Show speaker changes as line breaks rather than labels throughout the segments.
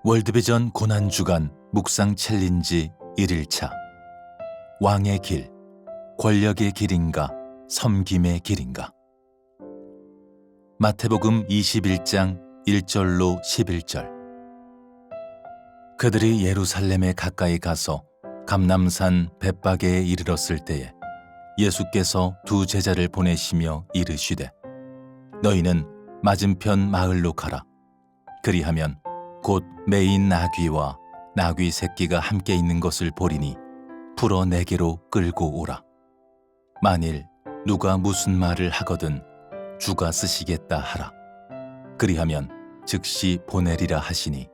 월드비전 고난주간 묵상 챌린지 1일차 왕의 길, 권력의 길인가, 섬김의 길인가. 마태복음 21장 1절로 11절. 그들이 예루살렘에 가까이 가서 감람산 벳바게에 이르렀을 때에 예수께서 두 제자를 보내시며 이르시되 너희는 맞은편 마을로 가라. 그리하면 곧 매인 나귀와 나귀 새끼가 함께 있는 것을 보리니 풀어 내게로 끌고 오라. 만일 누가 무슨 말을 하거든 주가 쓰시겠다 하라. 그리하면 즉시 보내리라 하시니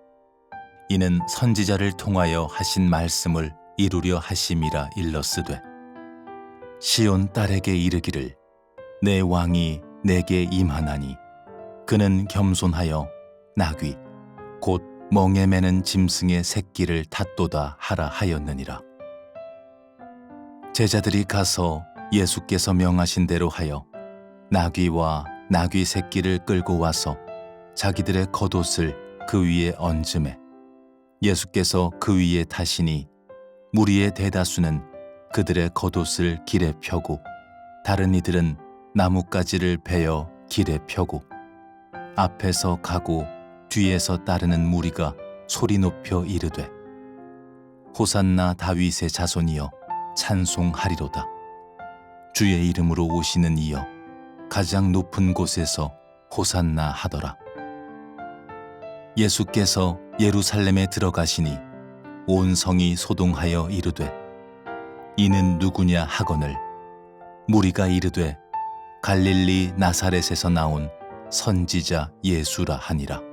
이는 선지자를 통하여 하신 말씀을 이루려 하심이라 일렀으되 시온 딸에게 이르기를 내 왕이 내게 임하나니 그는 겸손하여 나귀 곧 멍에 매는 짐승의 새끼를 탔도다 하라 하였느니라. 제자들이 가서 예수께서 명하신 대로 하여 나귀와 나귀 새끼를 끌고 와서 자기들의 겉옷을 그 위에 얹음에 예수께서 그 위에 타시니 무리의 대다수는 그들의 겉옷을 길에 펴고 다른 이들은 나뭇가지를 베어 길에 펴고 앞에서 가고 뒤에서 따르는 무리가 소리 높여 이르되 호산나 다윗의 자손이여 찬송하리로다. 주의 이름으로 오시는 이여 가장 높은 곳에서 호산나 하더라. 예수께서 예루살렘에 들어가시니 온 성이 소동하여 이르되 이는 누구냐 하거늘 무리가 이르되 갈릴리 나사렛에서 나온 선지자 예수라 하니라.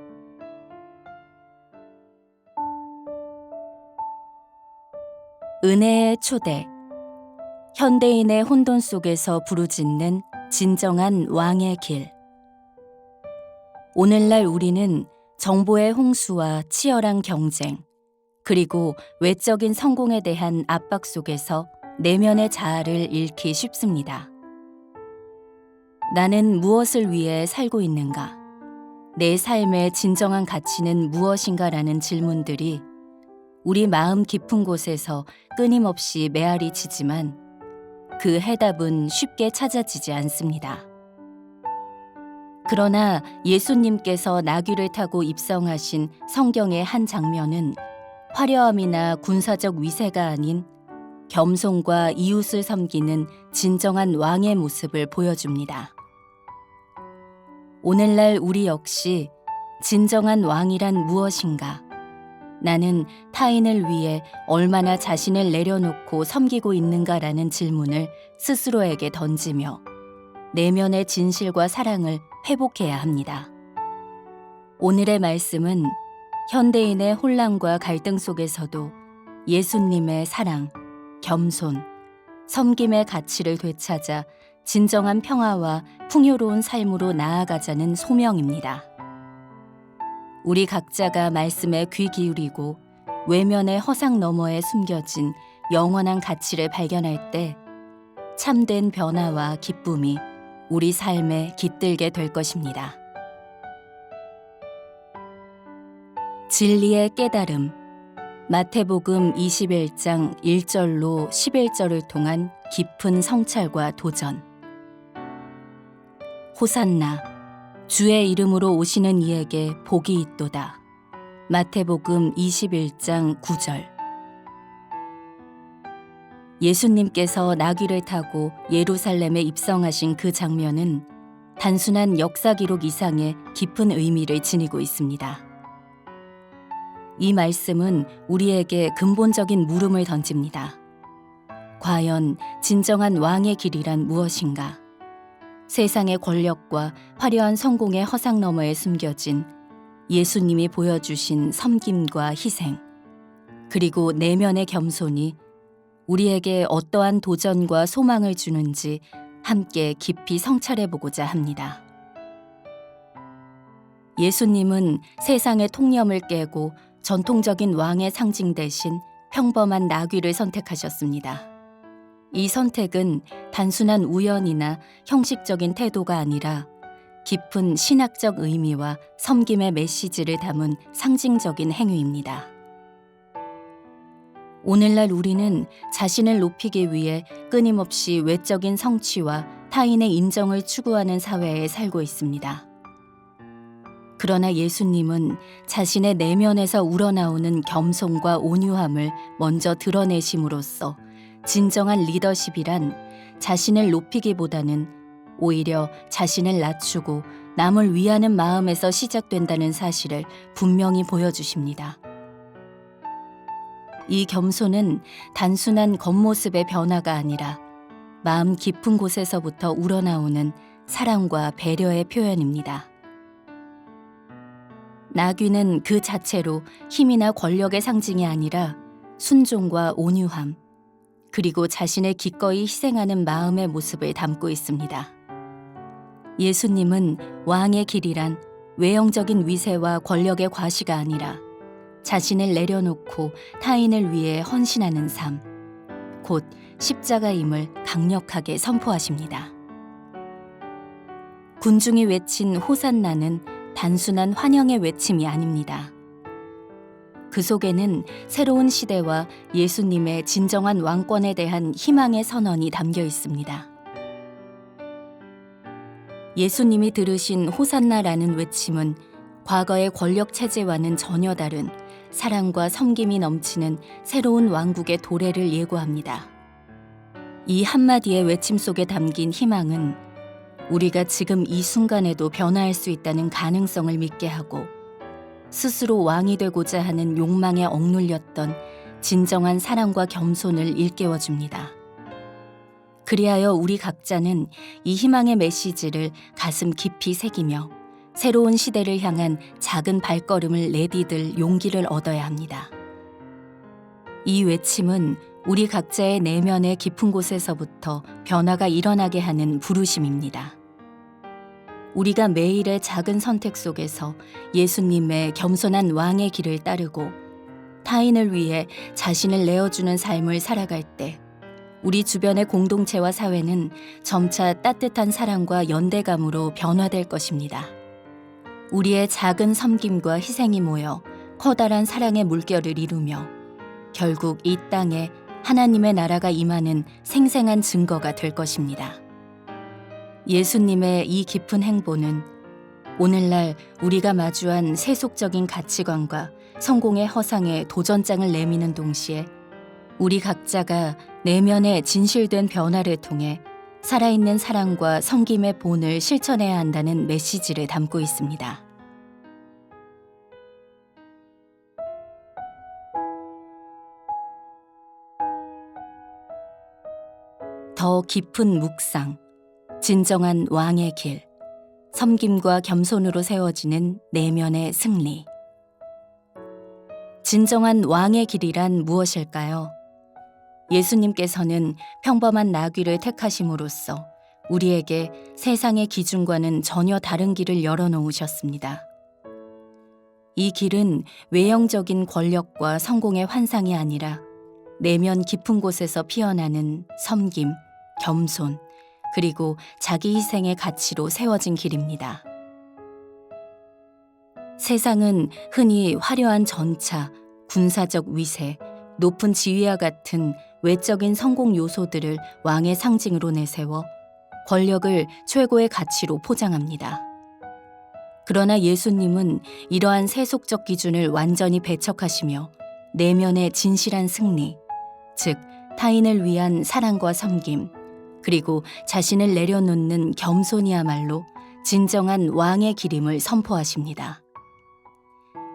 은혜의 초대. 현대인의 혼돈 속에서 부르짖는 진정한 왕의 길. 오늘날 우리는 정보의 홍수와 치열한 경쟁, 그리고 외적인 성공에 대한 압박 속에서 내면의 자아를 잃기 쉽습니다. 나는 무엇을 위해 살고 있는가? 내 삶의 진정한 가치는 무엇인가라는 질문들이 우리 마음 깊은 곳에서 끊임없이 메아리 치지만 그 해답은 쉽게 찾아지지 않습니다. 그러나 예수님께서 나귀를 타고 입성하신 성경의 한 장면은 화려함이나 군사적 위세가 아닌 겸손과 이웃을 섬기는 진정한 왕의 모습을 보여줍니다. 오늘날 우리 역시 진정한 왕이란 무엇인가? 나는 타인을 위해 얼마나 자신을 내려놓고 섬기고 있는가라는 질문을 스스로에게 던지며 내면의 진실과 사랑을 회복해야 합니다. 오늘의 말씀은 현대인의 혼란과 갈등 속에서도 예수님의 사랑, 겸손, 섬김의 가치를 되찾아 진정한 평화와 풍요로운 삶으로 나아가자는 소명입니다. 우리 각자가 말씀에 귀 기울이고 외면의 허상 너머에 숨겨진 영원한 가치를 발견할 때 참된 변화와 기쁨이 우리 삶에 깃들게 될 것입니다. 진리의 깨달음. 마태복음 21장 1절로 11절을 통한 깊은 성찰과 도전. 호산나, 주의 이름으로 오시는 이에게 복이 있도다. 마태복음 21장 9절. 예수님께서 나귀를 타고 예루살렘에 입성하신 그 장면은 단순한 역사 기록 이상의 깊은 의미를 지니고 있습니다. 이 말씀은 우리에게 근본적인 물음을 던집니다. 과연 진정한 왕의 길이란 무엇인가? 세상의 권력과 화려한 성공의 허상 너머에 숨겨진 예수님이 보여주신 섬김과 희생, 그리고 내면의 겸손이 우리에게 어떠한 도전과 소망을 주는지 함께 깊이 성찰해보고자 합니다. 예수님은 세상의 통념을 깨고 전통적인 왕의 상징 대신 평범한 나귀를 선택하셨습니다. 이 선택은 단순한 우연이나 형식적인 태도가 아니라 깊은 신학적 의미와 섬김의 메시지를 담은 상징적인 행위입니다. 오늘날 우리는 자신을 높이기 위해 끊임없이 외적인 성취와 타인의 인정을 추구하는 사회에 살고 있습니다. 그러나 예수님은 자신의 내면에서 우러나오는 겸손과 온유함을 먼저 드러내심으로써 진정한 리더십이란 자신을 높이기보다는 오히려 자신을 낮추고 남을 위하는 마음에서 시작된다는 사실을 분명히 보여주십니다. 이 겸손은 단순한 겉모습의 변화가 아니라 마음 깊은 곳에서부터 우러나오는 사랑과 배려의 표현입니다. 나귀는 그 자체로 힘이나 권력의 상징이 아니라 순종과 온유함, 그리고 자신을 기꺼이 희생하는 마음의 모습을 담고 있습니다. 예수님은 왕의 길이란 외형적인 위세와 권력의 과시가 아니라 자신을 내려놓고 타인을 위해 헌신하는 삶, 곧 십자가임을 강력하게 선포하십니다. 군중이 외친 호산나는 단순한 환영의 외침이 아닙니다. 그 속에는 새로운 시대와 예수님의 진정한 왕권에 대한 희망의 선언이 담겨 있습니다. 예수님이 들으신 호산나라는 외침은 과거의 권력 체제와는 전혀 다른 사랑과 섬김이 넘치는 새로운 왕국의 도래를 예고합니다. 이 한마디의 외침 속에 담긴 희망은 우리가 지금 이 순간에도 변화할 수 있다는 가능성을 믿게 하고 스스로 왕이 되고자 하는 욕망에 억눌렸던 진정한 사랑과 겸손을 일깨워줍니다. 그리하여 우리 각자는 이 희망의 메시지를 가슴 깊이 새기며 새로운 시대를 향한 작은 발걸음을 내디딜 용기를 얻어야 합니다. 이 외침은 우리 각자의 내면의 깊은 곳에서부터 변화가 일어나게 하는 부르심입니다. 우리가 매일의 작은 선택 속에서 예수님의 겸손한 왕의 길을 따르고 타인을 위해 자신을 내어주는 삶을 살아갈 때 우리 주변의 공동체와 사회는 점차 따뜻한 사랑과 연대감으로 변화될 것입니다. 우리의 작은 섬김과 희생이 모여 커다란 사랑의 물결을 이루며 결국 이 땅에 하나님의 나라가 임하는 생생한 증거가 될 것입니다. 예수님의 이 깊은 행보는 오늘날 우리가 마주한 세속적인 가치관과 성공의 허상에 도전장을 내미는 동시에 우리 각자가 내면의 진실된 변화를 통해 살아있는 사랑과 섬김의 본을 실천해야 한다는 메시지를 담고 있습니다. 더 깊은 묵상, 진정한 왕의 길, 섬김과 겸손으로 세워지는 내면의 승리. 진정한 왕의 길이란 무엇일까요? 예수님께서는 평범한 나귀를 택하심으로써 우리에게 세상의 기준과는 전혀 다른 길을 열어놓으셨습니다. 이 길은 외형적인 권력과 성공의 환상이 아니라 내면 깊은 곳에서 피어나는 섬김, 겸손, 그리고 자기 희생의 가치로 세워진 길입니다. 세상은 흔히 화려한 전차, 군사적 위세, 높은 지위와 같은 외적인 성공 요소들을 왕의 상징으로 내세워 권력을 최고의 가치로 포장합니다. 그러나 예수님은 이러한 세속적 기준을 완전히 배척하시며 내면의 진실한 승리, 즉 타인을 위한 사랑과 섬김, 그리고 자신을 내려놓는 겸손이야말로 진정한 왕의 길임을 선포하십니다.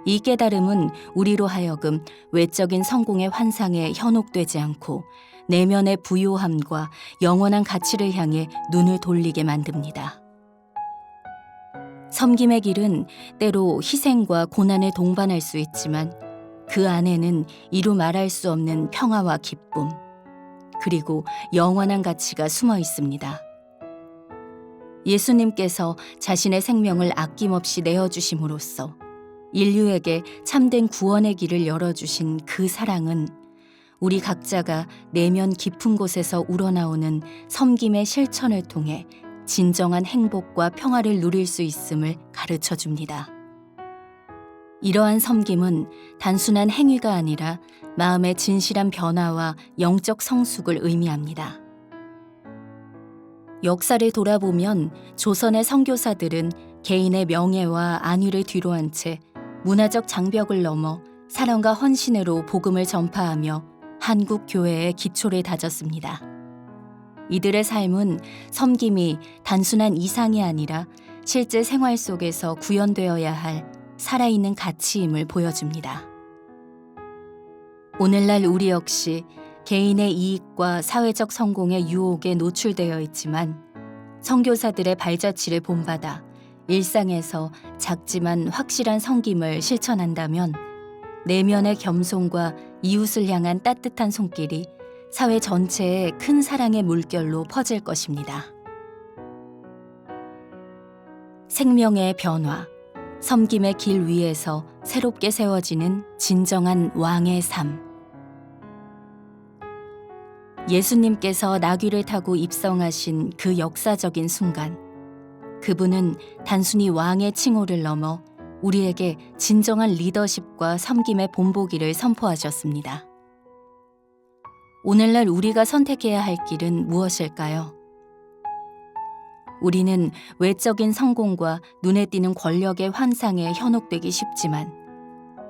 이 깨달음은 우리로 하여금 외적인 성공의 환상에 현혹되지 않고 내면의 부요함과 영원한 가치를 향해 눈을 돌리게 만듭니다. 섬김의 길은 때로 희생과 고난을 동반할 수 있지만 그 안에는 이루 말할 수 없는 평화와 기쁨, 그리고 영원한 가치가 숨어 있습니다. 예수님께서 자신의 생명을 아낌없이 내어주심으로써 인류에게 참된 구원의 길을 열어주신 그 사랑은 우리 각자가 내면 깊은 곳에서 우러나오는 섬김의 실천을 통해 진정한 행복과 평화를 누릴 수 있음을 가르쳐 줍니다. 이러한 섬김은 단순한 행위가 아니라 마음의 진실한 변화와 영적 성숙을 의미합니다. 역사를 돌아보면 조선의 선교사들은 개인의 명예와 안위를 뒤로한 채 문화적 장벽을 넘어 사랑과 헌신으로 복음을 전파하며 한국 교회의 기초를 다졌습니다. 이들의 삶은 섬김이 단순한 이상이 아니라 실제 생활 속에서 구현되어야 할 살아있는 가치임을 보여줍니다. 오늘날 우리 역시 개인의 이익과 사회적 성공의 유혹에 노출되어 있지만 선교사들의 발자취를 본받아 일상에서 작지만 확실한 섬김을 실천한다면 내면의 겸손과 이웃을 향한 따뜻한 손길이 사회 전체에 큰 사랑의 물결로 퍼질 것입니다. 생명의 변화, 섬김의 길 위에서 새롭게 세워지는 진정한 왕의 삶. 예수님께서 나귀를 타고 입성하신 그 역사적인 순간, 그분은 단순히 왕의 칭호를 넘어 우리에게 진정한 리더십과 섬김의 본보기를 선포하셨습니다. 오늘날 우리가 선택해야 할 길은 무엇일까요? 우리는 외적인 성공과 눈에 띄는 권력의 환상에 현혹되기 쉽지만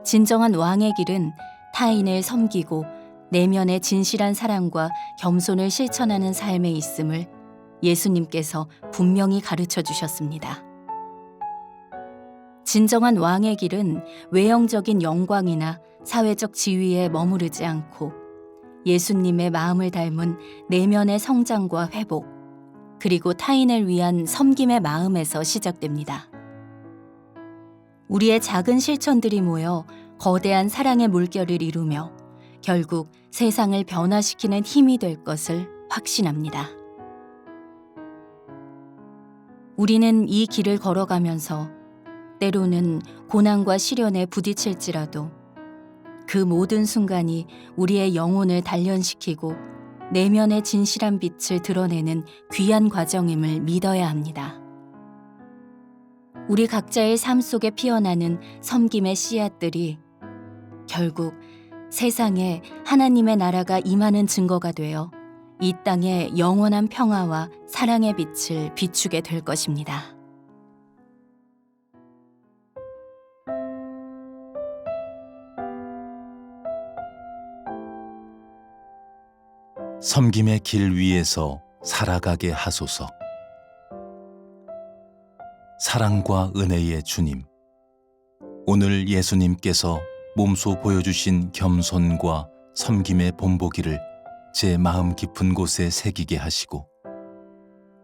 진정한 왕의 길은 타인을 섬기고 내면의 진실한 사랑과 겸손을 실천하는 삶에 있음을 예수님께서 분명히 가르쳐 주셨습니다. 진정한 왕의 길은 외형적인 영광이나 사회적 지위에 머무르지 않고 예수님의 마음을 닮은 내면의 성장과 회복, 그리고 타인을 위한 섬김의 마음에서 시작됩니다. 우리의 작은 실천들이 모여 거대한 사랑의 물결을 이루며 결국 세상을 변화시키는 힘이 될 것을 확신합니다. 우리는 이 길을 걸어가면서 때로는 고난과 시련에 부딪힐지라도 그 모든 순간이 우리의 영혼을 단련시키고 내면의 진실한 빛을 드러내는 귀한 과정임을 믿어야 합니다. 우리 각자의 삶 속에 피어나는 섬김의 씨앗들이 결국 세상에 하나님의 나라가 임하는 증거가 되어 이 땅에 영원한 평화와 사랑의 빛을 비추게 될 것입니다.
섬김의 길 위에서 살아가게 하소서. 사랑과 은혜의 주님, 오늘 예수님께서 몸소 보여주신 겸손과 섬김의 본보기를 제 마음 깊은 곳에 새기게 하시고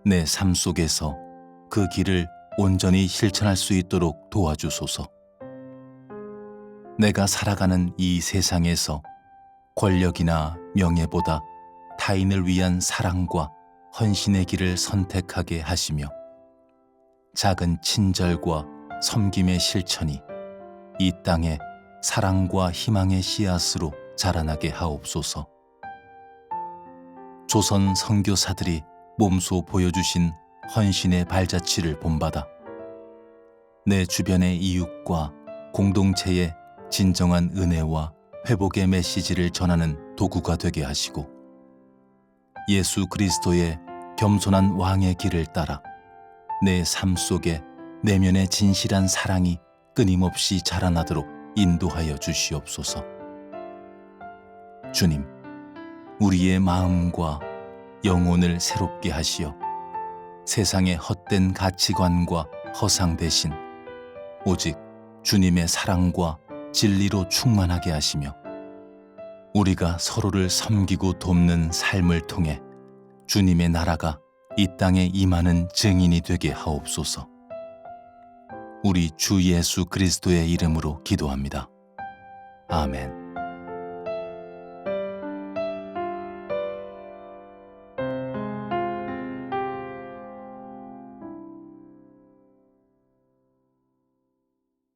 내 삶 속에서 그 길을 온전히 실천할 수 있도록 도와주소서. 내가 살아가는 이 세상에서 권력이나 명예보다 타인을 위한 사랑과 헌신의 길을 선택하게 하시며 작은 친절과 섬김의 실천이 이 땅에 사랑과 희망의 씨앗으로 자라나게 하옵소서. 조선 선교사들이 몸소 보여주신 헌신의 발자취를 본받아 내 주변의 이웃과 공동체에 진정한 은혜와 회복의 메시지를 전하는 도구가 되게 하시고 예수 그리스도의 겸손한 왕의 길을 따라 내 삶 속에 내면의 진실한 사랑이 끊임없이 자라나도록 인도하여 주시옵소서. 주님, 우리의 마음과 영혼을 새롭게 하시어 세상의 헛된 가치관과 허상 대신 오직 주님의 사랑과 진리로 충만하게 하시며 우리가 서로를 섬기고 돕는 삶을 통해 주님의 나라가 이 땅에 임하는 증인이 되게 하옵소서. 우리 주 예수 그리스도의 이름으로 기도합니다. 아멘.